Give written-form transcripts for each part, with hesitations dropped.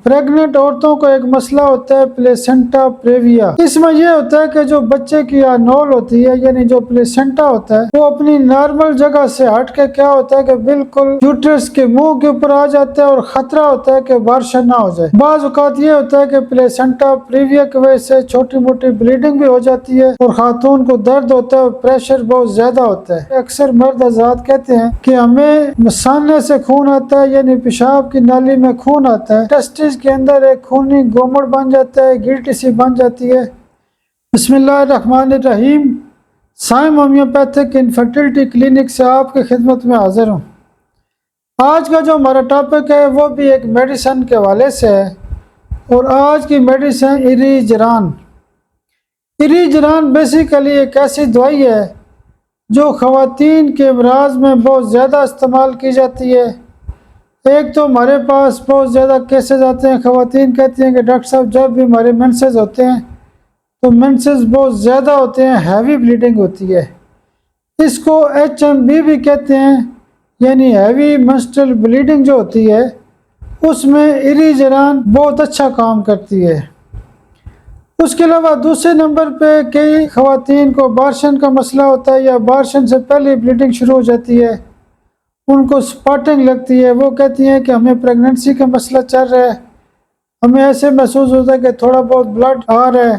Pregnant औरतों को एक मसला होता है प्लेसेंटा प्रेविया। इसमें यह होता है कि जो बच्चे की नोल होती है यानी जो प्लेसेंटा होता है वो अपनी नॉर्मल जगह से हट के क्या होता है कि बिल्कुल यूट्रस के मुंह के ऊपर आ जाता है और खतरा होता है कि बारिश ना हो जाए। बाज़ औक़ात ये होता है कि प्लेसेंटा प्रेविया की वजह से छोटी मोटी ब्लीडिंग भी हो जाती है और खातून को दर्द होता है और प्रेशर बहुत ज्यादा होता है। अक्सर मर्द हज़रात कहते हैं कि हमें मसाने से खून आता है यानी पेशाब की नाली में खून आता है, टेस्टिस के अंदर एक खूनी गोमड़ बन जाता है, गिल्टी सी बन जाती है। बिस्मिल्लाहिर्रहमानिर्रहीम। साइम होम्योपैथिक इनफर्टिलिटी क्लिनिक से आपकी खिदमत में हाजिर हूँ। आज का जो हमारा टॉपिक है वो भी एक मेडिसिन के हवाले से है और आज की मेडिसिन इरीजरान। इरीजरान बेसिकली एक ऐसी दवाई है जो ख़वातीन के अमराज में बहुत ज़्यादा इस्तेमाल की जाती है। एक तो हमारे पास बहुत ज़्यादा केसेस आते हैं, ख़वातीन कहती हैं कि डॉक्टर साहब जब भी हमारे मेंसेस होते हैं तो मेंसेस बहुत ज़्यादा होते हैं, हैवी ब्लीडिंग होती है। इसको HMB भी कहते हैं यानी हैवी मेंस्ट्रुअल ब्लीडिंग जो होती है उसमें इरीजरान बहुत अच्छा काम करती है। उसके अलावा दूसरे नंबर पे कई ख़वातीन को अबॉर्शन का मसला होता है या अबॉर्शन से पहले ब्लीडिंग शुरू हो जाती है, उनको स्पॉटिंग लगती है, वो कहती हैं कि हमें प्रेगनेंसी का मसला चल रहा है, हमें ऐसे महसूस होता है कि थोड़ा बहुत ब्लड आ रहा है,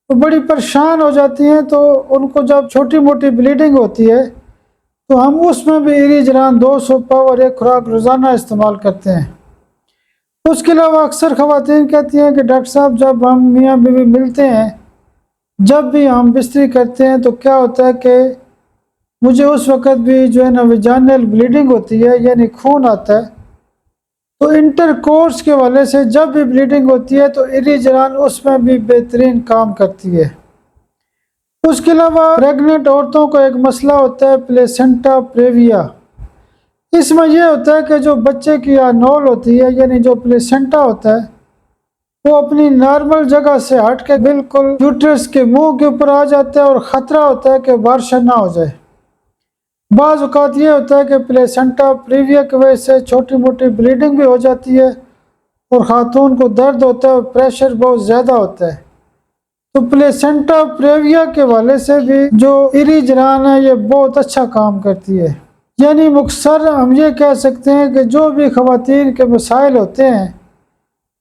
तो बड़ी परेशान हो जाती हैं। तो उनको जब छोटी मोटी ब्लीडिंग होती है तो हम उसमें भी इरीजरान 200 पावर एक खुराक रोज़ाना इस्तेमाल करते हैं। उसके अलावा अक्सर ख़वातीन कहती हैं कि डॉक्टर साहब जब हम मियाँ बीवी मिलते हैं, जब भी हम बिस्तरी करते हैं तो क्या होता है कि मुझे उस वक़्त भी जो है ना वेजाइनल ब्लीडिंग होती है यानी खून आता है। तो इंटरकोर्स के हवाले से जब भी ब्लीडिंग होती है तो इरीजरान उसमें भी बेहतरीन काम करती है। उसके अलावा प्रेग्नेंट औरतों को एक मसला होता है प्लेसेंटा प्रेविया। इसमें यह होता है कि जो बच्चे की नोल होती है यानी जो प्लेसेंटा होता है वो अपनी नॉर्मल जगह से हट के बिल्कुल यूट्रस के मुंह के ऊपर आ जाता है और ख़तरा होता है कि बारिश ना हो जाए। बाज़ औक़ात ये होता है कि प्लेसेंटा प्रेविया की वजह से छोटी मोटी ब्लीडिंग भी हो जाती है और ख़ातून को दर्द होता है और प्रेशर बहुत ज़्यादा होता है। तो प्लेसेंटा प्रेविया के हवाले से भी जो इरीजरान है ये बहुत अच्छा काम करती है। यानी मुख्तसर हम ये कह सकते हैं कि जो भी ख़वातीन के मसाइल होते हैं,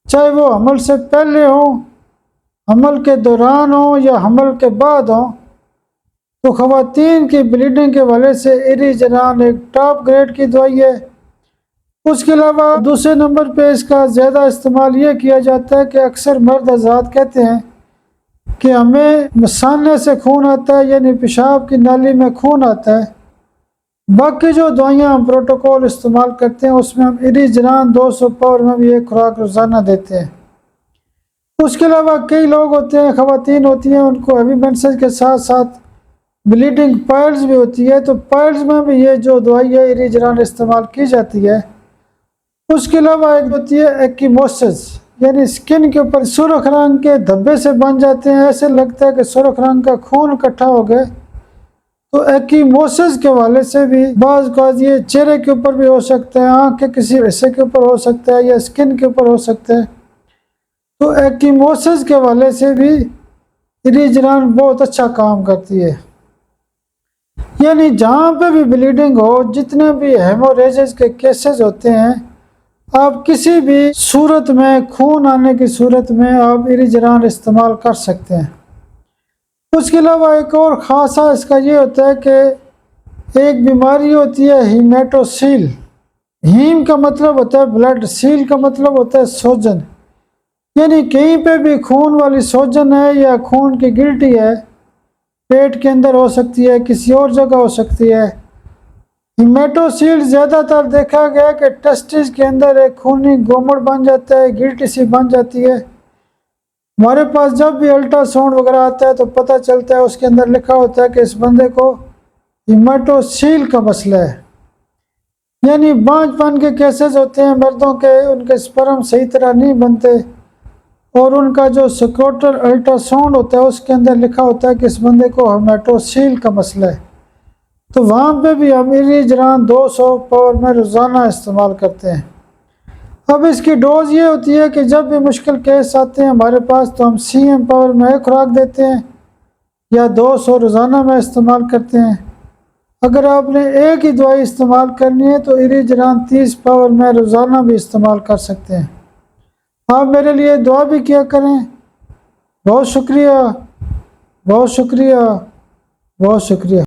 चाहे वो हमल से पहले हों, हमल के दौरान हों या हमल के बाद हों, तो ख़वातीन की ब्लीडिंग के हवाले से इरीजरान एक टॉप ग्रेड की दवाई है। उसके अलावा दूसरे नंबर पे इसका ज़्यादा इस्तेमाल ये किया जाता है कि अक्सर मर्द हज़रात कहते हैं कि हमें मसाने से खून आता है यानी पेशाब की नाली में खून आता है। बाकी जो दवाइयाँ हम प्रोटोकॉल इस्तेमाल करते हैं उसमें हम इरीजरान 200 पावर में भी एक खुराक रोज़ाना देते हैं। उसके अलावा कई लोग होते हैं, ख़वातीन होती हैं, उनको हैवी मेंसेस के साथ साथ ब्लीडिंग पाइल्स भी होती है, तो पाइल्स में भी ये जो दवाई है इरीजरान इस्तेमाल की जाती है। उसके अलावा एक होती है एक्कीमोसिस यानी स्किन के ऊपर सुर्ख रंग के धब्बे से बन जाते हैं, ऐसे लगता है कि सुर्ख रंग का खून इकट्ठा हो गया। तो एक्कीमोसिस के हवाले से भी बाज़ औक़ात ये चेहरे के ऊपर भी हो सकता है, आँख के किसी हिस्से के ऊपर हो सकता है या स्किन के ऊपर हो सकता है। तो एक्कीमोसिस के हवाले से भी इरीजरान बहुत अच्छा काम करती है। यानी जहाँ पे भी ब्लीडिंग हो, जितने भी हेमोरेजेस के केसेस होते हैं, आप किसी भी सूरत में खून आने की सूरत में आप इरीजरान इस्तेमाल कर सकते हैं। उसके अलावा एक और ख़ासा इसका ये होता है कि एक बीमारी होती है हीमेटोसील। हीम का मतलब होता है ब्लड, सील का मतलब होता है सोजन। यानी कहीं पे भी खून वाली सोजन है या खून की गिल्टी है, पेट के अंदर हो सकती है, किसी और जगह हो सकती है। हीमेटोसील ज़्यादातर देखा गया कि टेस्टिस के अंदर एक खूनी गोमड़ बन जाता है, गिल्टी सी बन जाती है। हमारे पास जब भी अल्ट्रासाउंड वगैरह आता है तो पता चलता है उसके अंदर लिखा होता है कि इस बंदे को हीमेटोसील का मसला है। यानी बांझपन के केसेस होते हैं मर्दों के, उनके स्पर्म सही तरह नहीं बनते और उनका जो स्क्रोटल अल्ट्रासाउंड होता है उसके अंदर लिखा होता है कि इस बंदे को हीमेटोसील का मसला है। तो वहाँ पे भी हम इरीजरान 200 पावर में रोज़ाना इस्तेमाल करते हैं। اب اس کی ڈوز یہ ہوتی ہے کہ جب بھی مشکل کیس آتے ہیں ہمارے پاس تو ہم CM پاور میں 1 خوراک دیتے ہیں یا 200 روزانہ میں استعمال کرتے ہیں۔ اگر آپ نے ایک ہی دوائی استعمال کرنی ہے تو ایریجران 30 پاور میں روزانہ بھی استعمال کر سکتے ہیں۔ آپ میرے لیے دعا بھی کیا کریں۔ بہت شکریہ، بہت شکریہ، بہت شکریہ۔